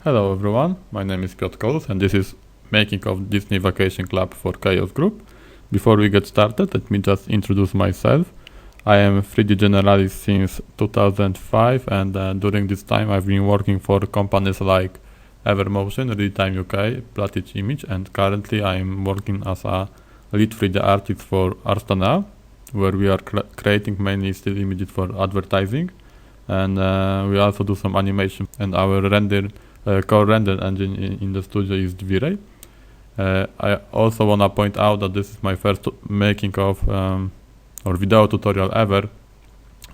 Hello everyone, my name is Piotr Kolus and this is Making of Disney Vacation Club for Chaos Group. Before we get started, let me just introduce myself. I am 3D generalist since 2005 and during this time I've been working for companies like Evermotion, Real-Time UK, Plattitch Image, and currently I am working as a lead 3D artist for Ars Thanea, where we are creating mainly still images for advertising, and we also do some animation, and our core render engine in the studio is V-Ray. I also want to point out that this is my first making of or video tutorial ever,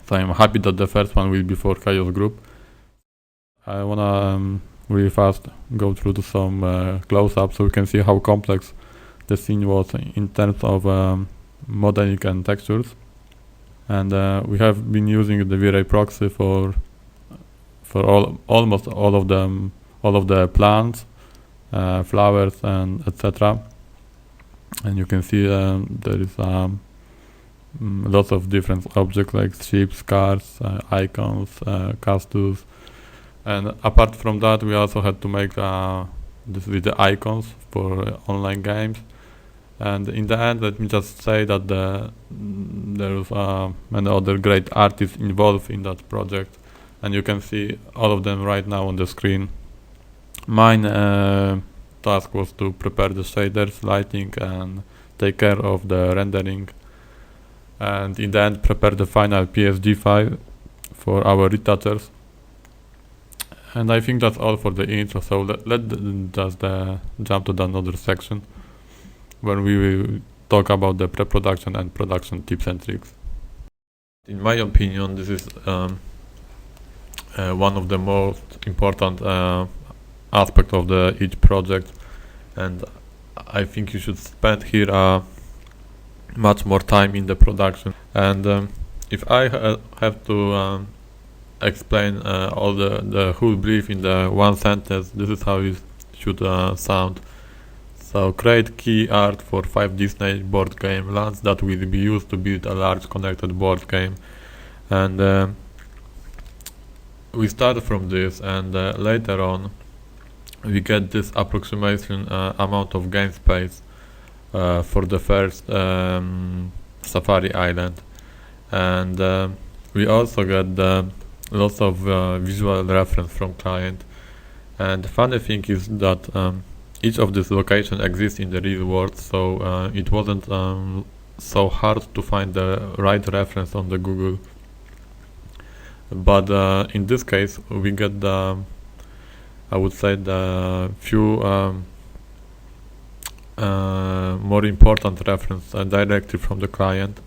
so I'm happy that the first one will be for Chaos Group. I want to really fast go through to some close-ups so we can see how complex the scene was in terms of modeling and textures. And we have been using the V-Ray proxy for almost all of the plants, flowers, and etc. And you can see there is lots of different objects like ships, cars, icons, castles. And apart from that, we also had to make this with the icons for online games. And in the end, let me just say that there was many other great artists involved in that project, and you can see all of them right now on the screen. Mine task was to prepare the shaders, lighting, and take care of the rendering, and in the end prepare the final PSD file for our retouchers. And I think that's all for the intro, so let's just jump to another section where we will talk about the pre-production and production tips and tricks. In my opinion, this is one of the most important aspect of each project, and I think you should spend here much more time in the production. And if I have to explain all the whole brief in the one sentence, this is how it should sound. So create key art for 5 Disney board game lands that will be used to build a large connected board game. And we start from this, and later on we get this approximation amount of game space for the first Safari Island. And we also get lots of visual reference from client. And the funny thing is that each of these locations exists in the real world, so it wasn't so hard to find the right reference on the Google. But in this case, we get I would say the few more important reference directly from the client.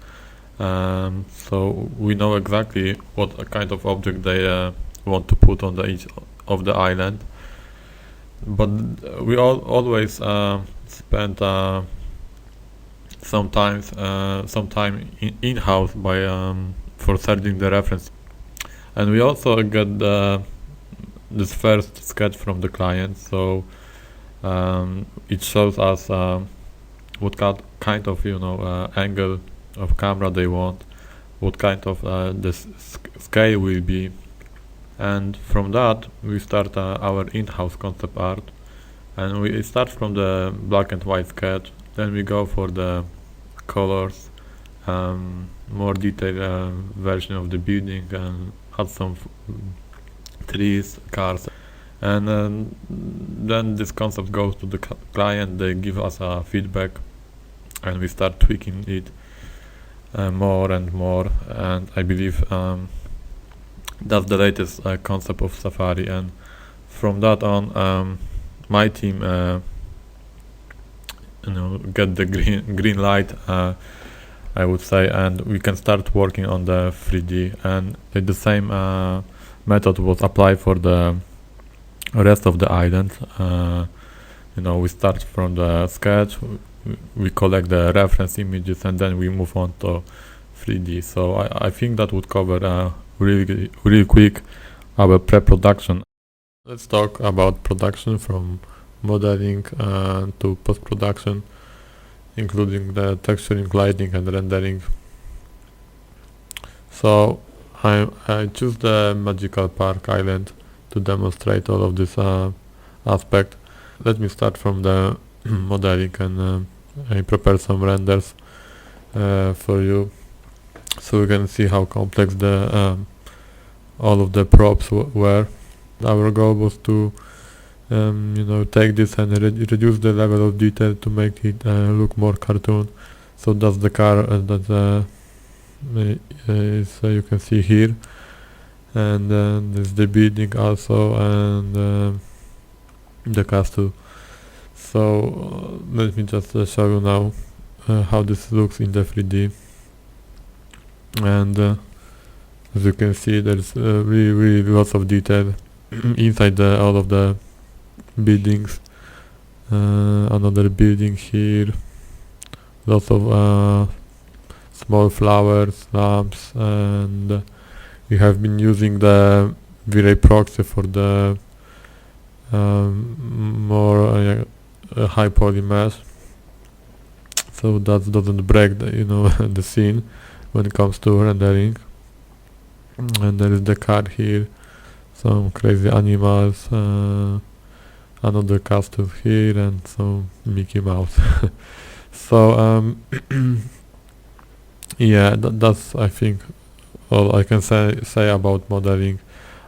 So we know exactly what kind of object they want to put on each of the island. But we always spend some time in-house by for searching the reference, and we also get this first sketch from the client. So it shows us what kind of angle of camera they want, what kind of this scale will be. And from that we start our in-house concept art, and we start from the black and white sketch, then we go for the colors, more detailed version of the building, and add some trees, cars, and then this concept goes to the client. They give us feedback, and we start tweaking it more and more, and I believe that's the latest concept of Safari. And from that on, my team get the green light, I would say, and we can start working on the 3D. And the same method was applied for the rest of the island. We start from the sketch, we collect the reference images, and then we move on to 3D. So I think that would cover really quick our pre-production. Let's talk about production, from modeling to post-production, including the texturing, lighting, and rendering. So I choose the Magical Park Island to demonstrate all of this aspect. Let me start from the modeling, and I prepare some renders for you, so you can see how complex the all of the props were. Our goal was to take this and reduce the level of detail to make it look more cartoon. So that's the car that is you can see here, and then there's the building also, and the castle. So let me just show you now how this looks in the 3D. And as you can see, there's really lots of detail inside all of the buildings. Another building here, lots of small flowers, lamps, and we have been using the V-Ray proxy for the more high poly mesh, so that doesn't break the, the scene when it comes to rendering. And there is the car here, some crazy animals, another castle here, and some Mickey Mouse. So yeah, that's I think all I can say about modeling.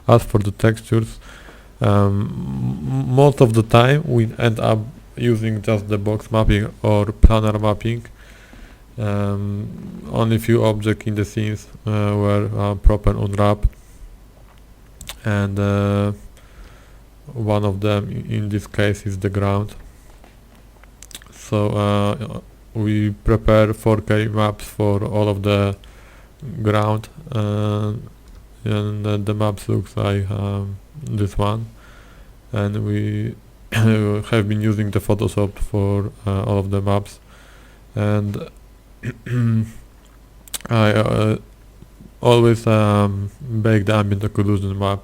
As for the textures, most of the time we end up using just the box mapping or planar mapping. Only few objects in the scenes were proper unwrapped, and one of them in this case is the ground. So we prepare 4K maps for all of the ground, and the maps looks like this one, and we have been using the Photoshop for all of the maps. And I always bake the ambient occlusion map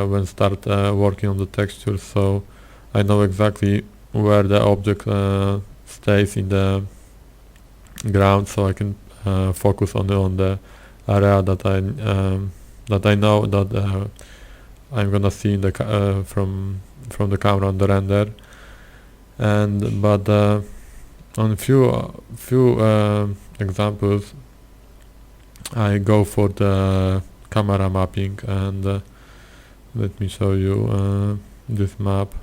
when start working on the texture, so I know exactly where the object stays in the ground, so I can focus on the area that I know that I'm gonna see in the from the camera on the render. And but on few examples I go for the camera mapping, and let me show you this map.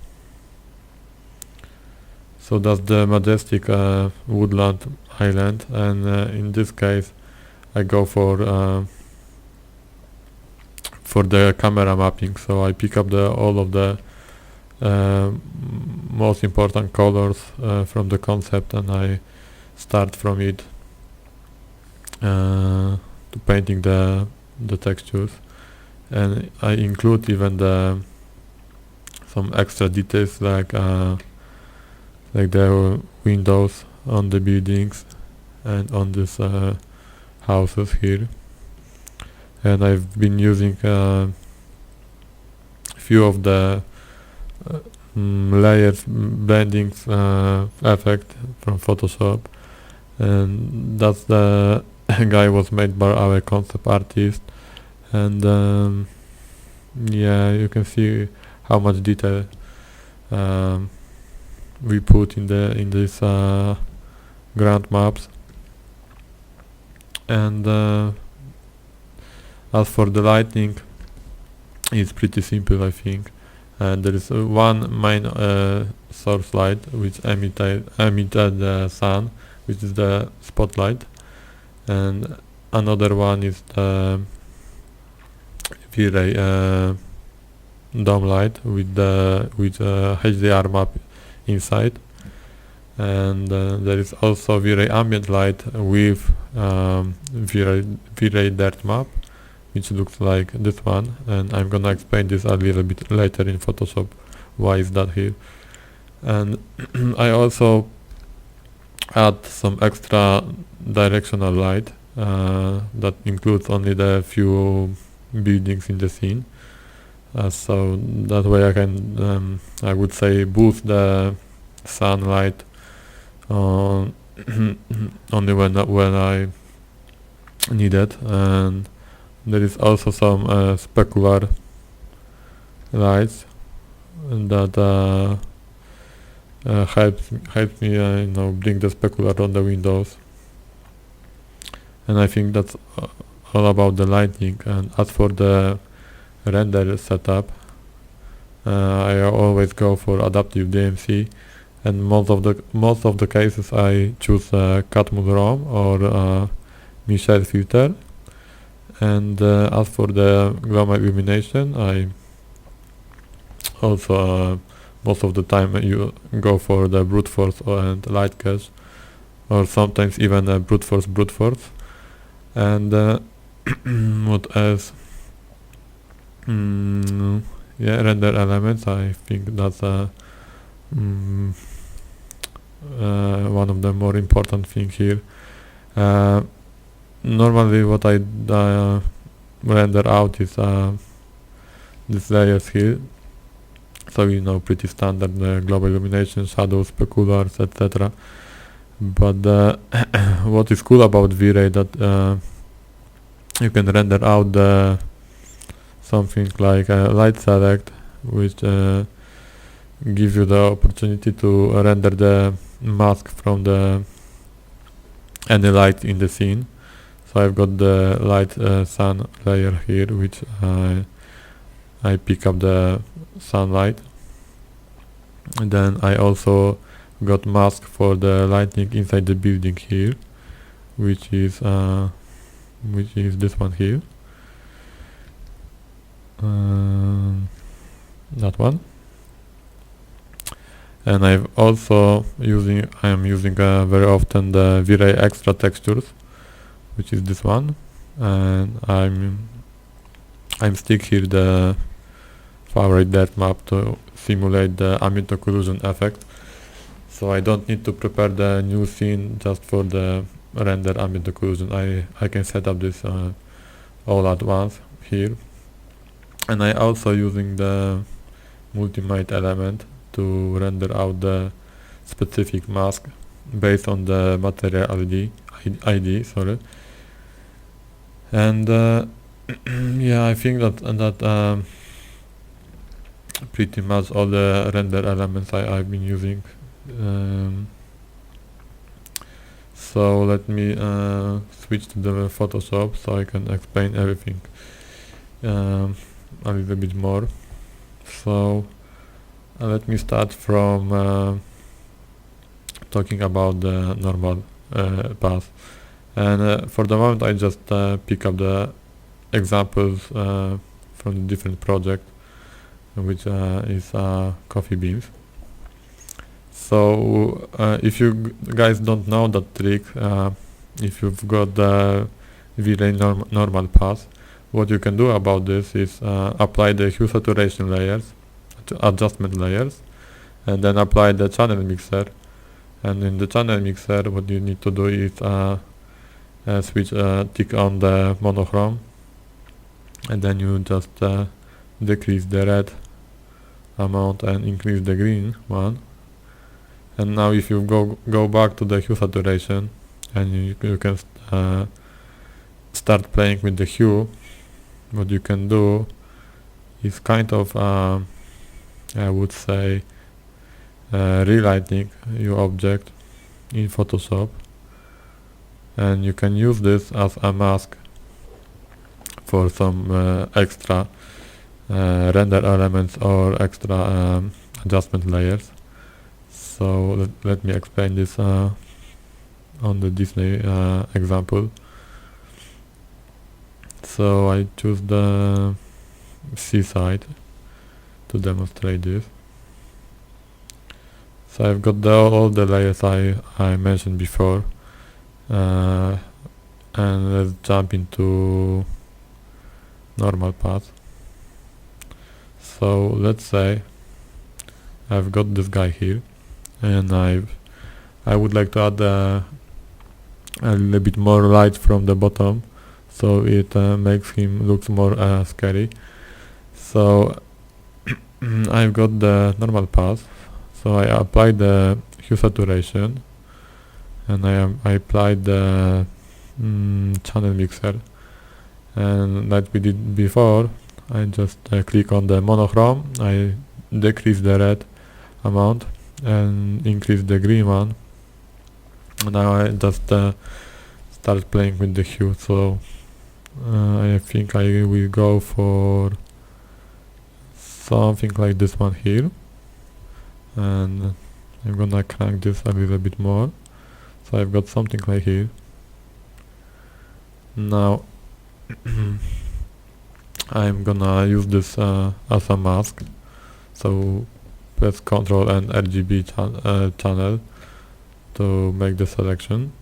So that's the majestic woodland island, and in this case I go for the camera mapping. So I pick up all of the most important colors from the concept, and I start from it to painting the textures, and I include even some extra details like the windows on the buildings and on these houses here. And I've been using few of the layers blendings effect from Photoshop, and that's the guy was made by our concept artist. And yeah, you can see how much detail we put in these ground maps. And as for the lighting, it's pretty simple, I think. And there is one main source light which emitted the sun, which is the spotlight, and another one is the V-Ray dome light with HDR map inside. And there is also V-Ray ambient light with V-Ray dirt map, which looks like this one, and I'm gonna explain this a little bit later in Photoshop why is that here. And I also add some extra directional light that includes only the few buildings in the scene, so that way I can I would say boost the sunlight only when I need it. And there is also some specular lights that helps me bring the specular on the windows. And I think that's all about the lighting. And as for the render setup, I always go for adaptive DMC, and most of the cases I choose Catmull ROM or Michel filter. And as for the global illumination, I also most of the time you go for the brute force and light cache, or sometimes even brute force. And what else? Yeah, render elements. I think that's one of the more important thing here. Normally what I render out is these layers here, so pretty standard global illumination, shadows, speculars, etc. But what is cool about V-Ray that you can render out something like a light select, which gives you the opportunity to render the mask from any light in the scene. So I've got the light sun layer here, which I pick up the sunlight, and then I also got mask for the lighting inside the building here, which is this one here, that one. And I am using very often the V-Ray extra textures, which is this one, and I'm stick here the favorite depth map to simulate the ambient occlusion effect, so I don't need to prepare the new scene just for the render ambient occlusion. I can set up this all at once here. And I also using the multimate element to render out the specific mask based on the material ID, sorry. And yeah, I think that pretty much all the render elements I've been using. So let me switch to the Photoshop so I can explain everything a little bit more. So let me start from talking about the normal path. And for the moment I just pick up the examples from the different project, which is coffee beans. So if you guys don't know that trick, if you've got the V-Ray normal path, what you can do about this is apply the hue saturation layers, adjustment layers, and then apply the channel mixer. And in the channel mixer, what you need to do is tick on the monochrome, and then you just decrease the red amount and increase the green one. And now if you go back to the hue saturation, and you can start playing with the hue, what you can do is kind of I would say relighting your object in Photoshop, and you can use this as a mask for some extra render elements or extra adjustment layers. So let me explain this on the Disney example. So I choose the seaside to demonstrate this. So I've got all the layers I mentioned before, and let's jump into normal path. So let's say I've got this guy here, and I would like to add a little bit more light from the bottom, so it makes him look more scary. So I've got the normal path, so I apply the hue saturation, and I applied the channel mixer, and like we did before, I just click on the monochrome, I decrease the red amount and increase the green one. Now I just start playing with the hue, so I think I will go for something like this one here, and I'm gonna crank this a little bit more, so I've got something like here. Now I'm gonna use this as a mask, so press Ctrl and RGB channel to make the selection,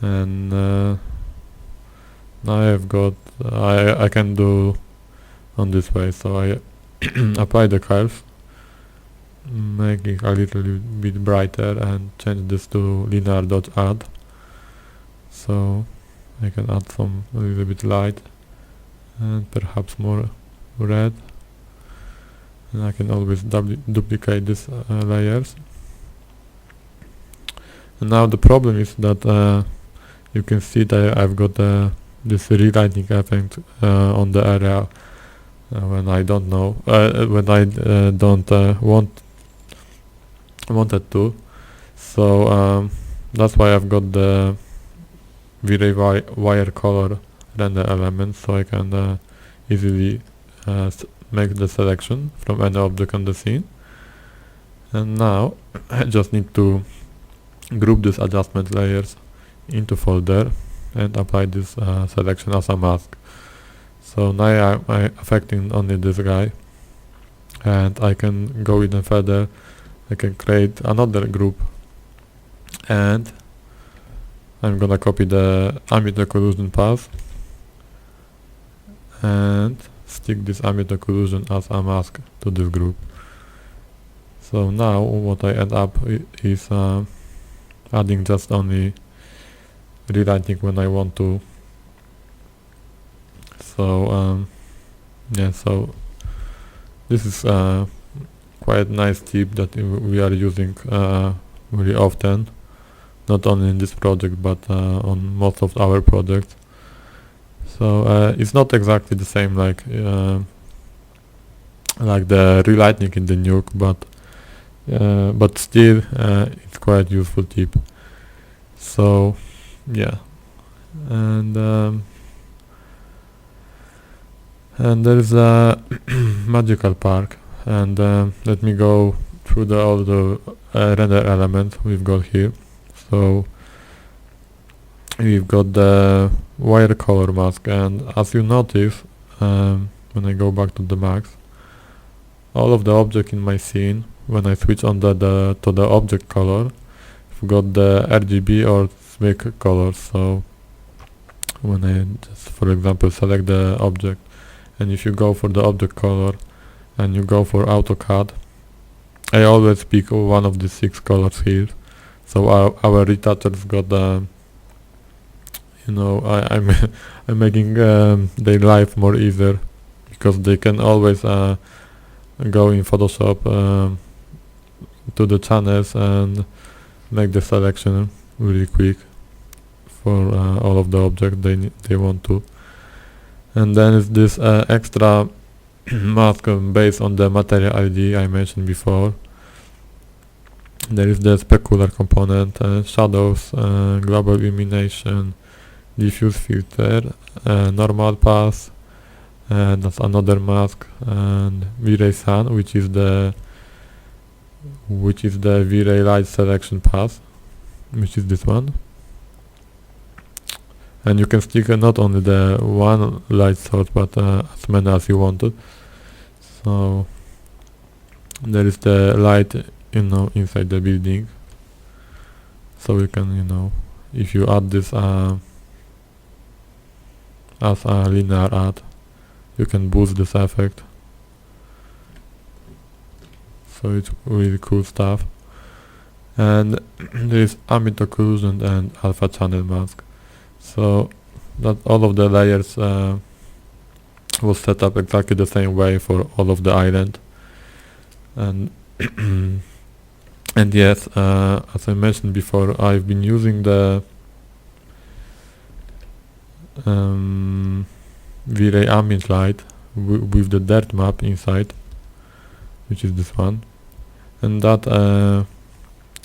and now I've got I can do on this way, so I apply the curve, make it a little bit brighter, and change this to linear.add, so I can add some a little bit light and perhaps more red, and I can always duplicate these layers. And now the problem is that you can see that I've got this relighting effect on the area when I don't know when I don't wanted to. So that's why I've got the V-Ray wire color render element, so I can easily make the selection from any object on the scene. And now I just need to group these adjustment layers into folder and apply this selection as a mask. So now I'm affecting only this guy, and I can go even further. I can create another group, and I'm gonna copy the ambient occlusion path and stick this ambient occlusion as a mask to this group. So now what I end up is adding just only relighting when I want to. So yeah, so this is quite nice tip that we are using very often, not only in this project but on most of our projects. So it's not exactly the same like the relighting in the Nuke, but still it's quite useful tip. So yeah, and there is a magical park, and let me go through all the render elements we've got here. So we've got the wire color mask, and as you notice, when I go back to the max, all of the object in my scene, when I switch on to the object color, I've got the RGB or SMYK color. So when I just, for example, select the object, and if you go for the object color and you go for AutoCAD, I always pick one of the 6 colors here. So our retouchers got I'm I'm making their life more easier, because they can always go in Photoshop to the channels and make the selection really quick for all of the objects they want to. And then is this extra mask based on the material ID I mentioned before. There is the specular component, shadows, global illumination, diffuse filter, normal path, and that's another mask, and V-Ray Sun, which is the V-Ray light selection path, which is this one. And you can stick not only the one light source, but as many as you wanted. So there is the light, inside the building. So you can, if you add this as a linear add, you can boost this effect. So it's really cool stuff. And there is ambient occlusion and alpha channel mask. So that all of the layers was set up exactly the same way for all of the island. And and yes, as I mentioned before, I've been using the V-Ray ambient light with the dirt map inside, which is this one, and that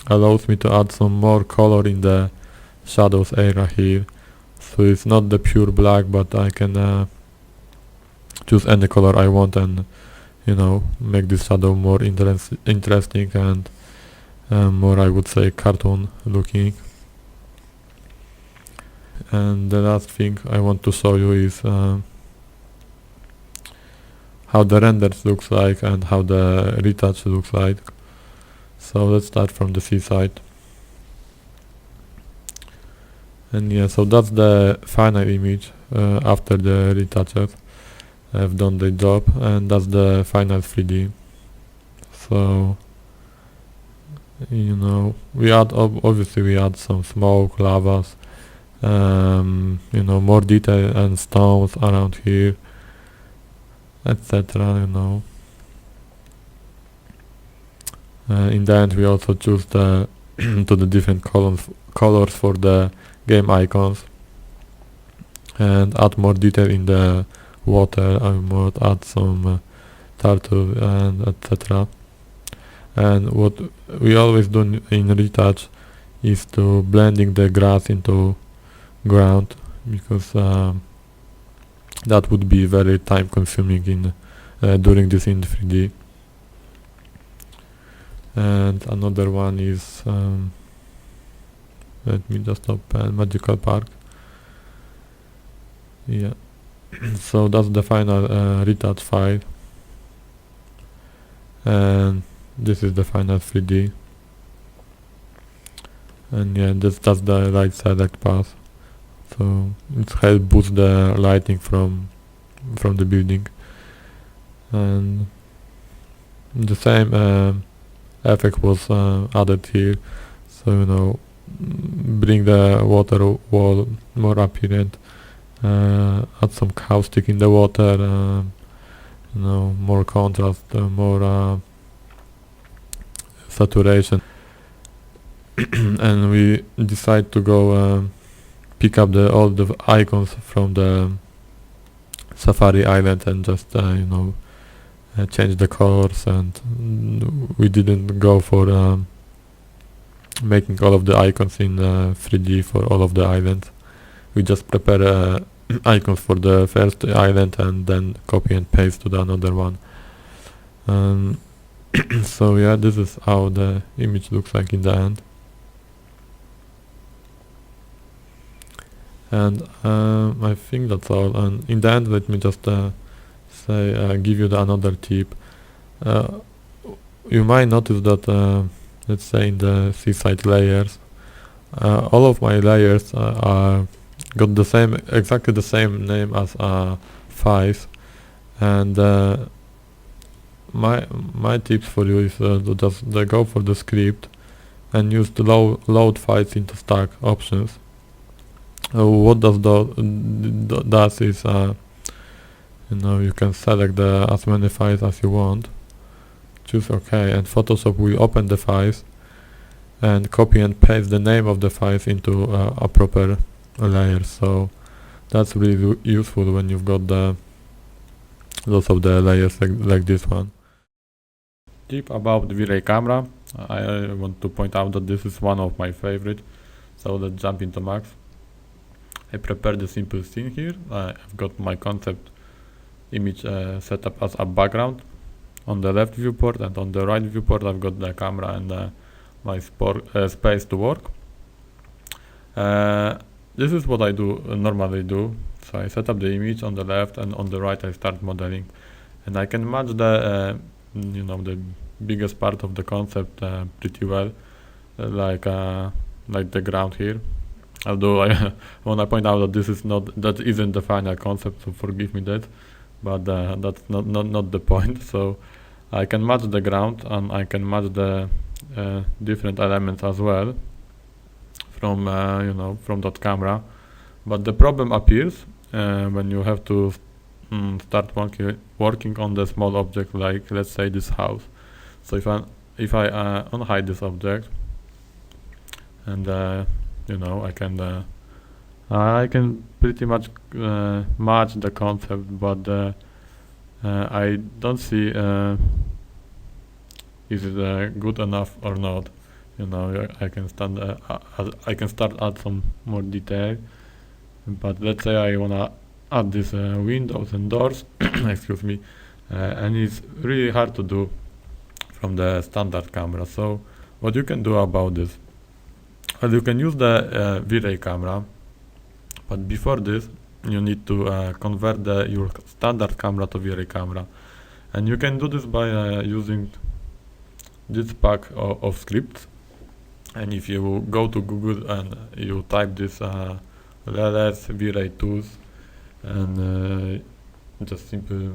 allows me to add some more color in the shadows area here. So it's not the pure black, but I can choose any color I want and make this shadow more interesting and more, I would say, cartoon looking. And the last thing I want to show you is how the renders looks like and how the retouch looks like. So let's start from the C side. And yeah, so that's the final image after the retouches have done the job, and that's the final 3D. So we add obviously we add some smoke, lavas, more detail and stones around here, etc. In the end we also choose the to the different colors for the game icons and add more detail in the water. I might add some turtle and etc. And what we always do in retouch is to blending the grass into ground, because that would be very time consuming in doing this in 3D. And another one is let me just open Magical Park. Yeah. So that's the final retouch file, and this is the final 3D. And yeah, that's the right select path. So it helps boost the lighting from the building, and the same effect was added here. So bring the water wall more apparent, add some caustic in the water, more contrast, more saturation. And we decide to go pick up all the icons from the Safari Island and just change the colors, and we didn't go for making all of the icons in 3D for all of the islands. We just prepare icons for the first island and then copy and paste to the another one. So yeah, this is how the image looks like in the end. And I think that's all. And in the end, let me just give you another tip. You might notice that let's say in the seaside layers, all of my layers are got exactly the same name as files, and my tips for you is to just go for the script and use the load files into stack options. What does is you can select as many files as you want, choose OK, and Photoshop will open the files and copy and paste the name of the files into a proper layer. So that's really useful when you've got lots of the layers like this one. Tip about the V-Ray camera, I want to point out that this is one of my favorite. So let's jump into Max. I prepared a simple scene here. I've got my concept image set up as a background on the left viewport, and on the right viewport I've got the camera and my space to work. This is what I normally do. So I set up the image on the left, and on the right I start modeling, and I can match the the biggest part of the concept pretty well, like the ground here. Although I want to point out that that isn't the final concept, so forgive me that, but that's not the point. So I can match the ground, and I can match the different elements as well from from that camera. But the problem appears when you have to start working on the small object, like let's say this house. So if I unhide this object, and I can pretty much match the concept, but I don't see is it good enough or not. You know, I can start add some more detail. But let's say I wanna add these windows and doors, excuse me, and it's really hard to do from the standard camera. So what you can do about this? Well, you can use the V-Ray camera, but before this you need to convert your standard camera to V-Ray camera, and you can do this by using this pack of scripts. And if you go to Google and you type this LLS V-Ray tools, and just simply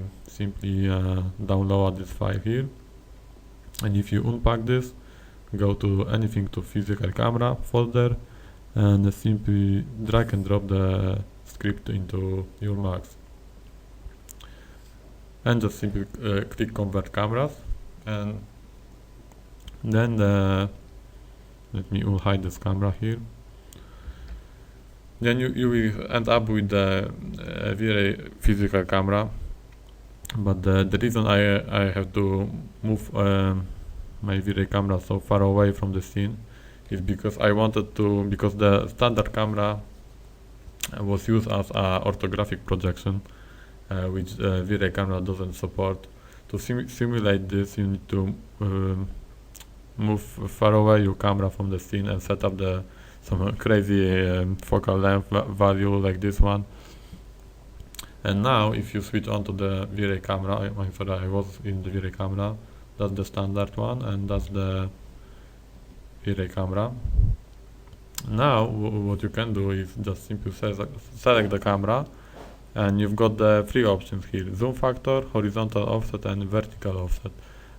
download this file here. And if you unpack this, go to anything to physical camera folder, and simply drag and drop the script into your Macs, and just simply click convert cameras, and then let me hide this camera here. Then you will end up with the V-Ray physical camera, but the reason I have to move my V-Ray camera so far away from the scene is because I wanted to, because the standard camera was used as a orthographic projection, which V-Ray camera doesn't support. To simulate this, you need to move far away your camera from the scene and set up some crazy focal length value like this one. And now if you switch on to the V-Ray camera, I was in the V-Ray camera, that's the standard one, and that's the V-Ray camera. Now what you can do is just simply select the camera, and you've got the three options here: zoom factor, horizontal offset, and vertical offset.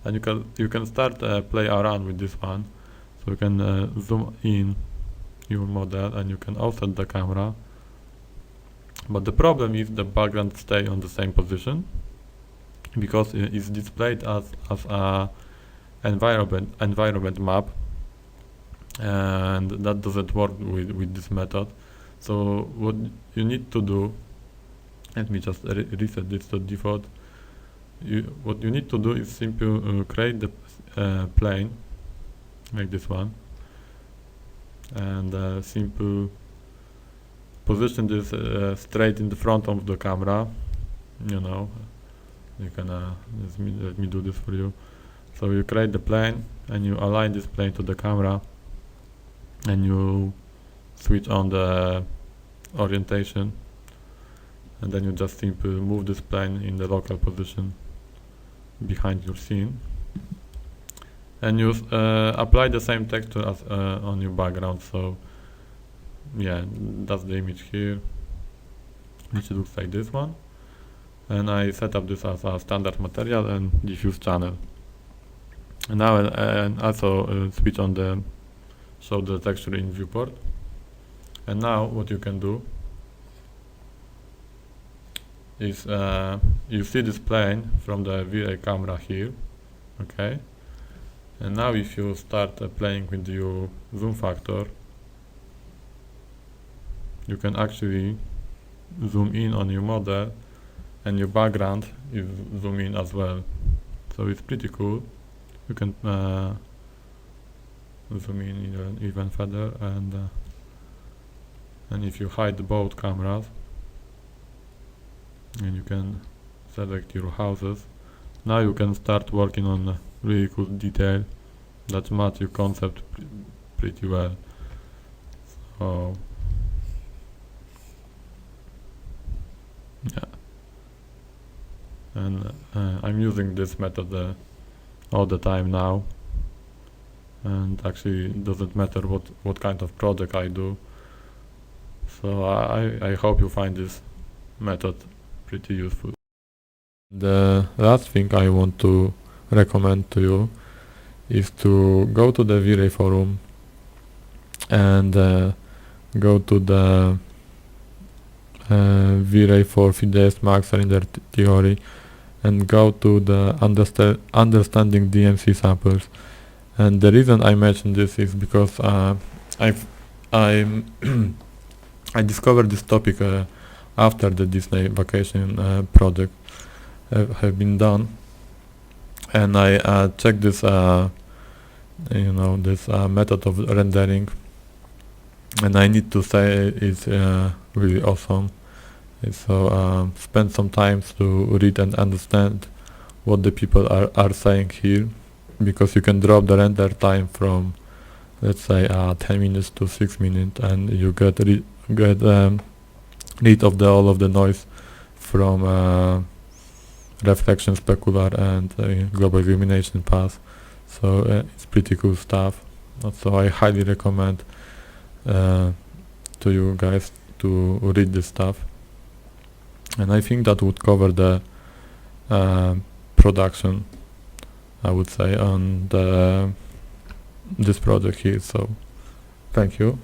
And you can start play around with this one. So you can zoom in your model, and you can offset the camera. But the problem is the background stay on the same position, because it's displayed as a environment map, and that doesn't work with this method. So what you need to do, let me just reset this to default. What you need to do is simply create the plane like this one, and simply position this straight in the front of the camera. You know, you can let me do this for you. So you create the plane, and you align this plane to the camera, and you switch on the orientation, and then you just simply move this plane in the local position behind your scene, and you apply the same texture as on your background. So yeah, that's the image here, which looks like this one, and I set up this as a standard material and diffuse channel. And now and also switch on the show the texture in viewport. And now what you can do is you see this plane from the V-Ray camera here, okay? And now if you start playing with your zoom factor, you can actually zoom in on your model, and your background is zoom in as well. So it's pretty cool. You can zoom in even further, and if you hide both cameras, and you can select your houses, now you can start working on really cool detail that match your concept pretty well. So yeah, and I'm using this method all the time now, and actually it doesn't matter what kind of project I do. So I hope you find this method pretty useful. The last thing I want to recommend to you is to go to the V-Ray forum and go to the V-Ray for 3ds Max render theory, and go to the understanding DMC samples. And the reason I mention this is because I discovered this topic after the Disney vacation project have been done, and I checked this this method of rendering, and I need to say it's really awesome. So spend some time to read and understand what the people are saying here, because you can drop the render time from, let's say, 10 minutes to 6 minutes, and you get rid of all of the noise from reflection, specular, and global illumination path. So it's pretty cool stuff. So I highly recommend to you guys to read this stuff. And I think that would cover the production, I would say, on this project here. So thank you.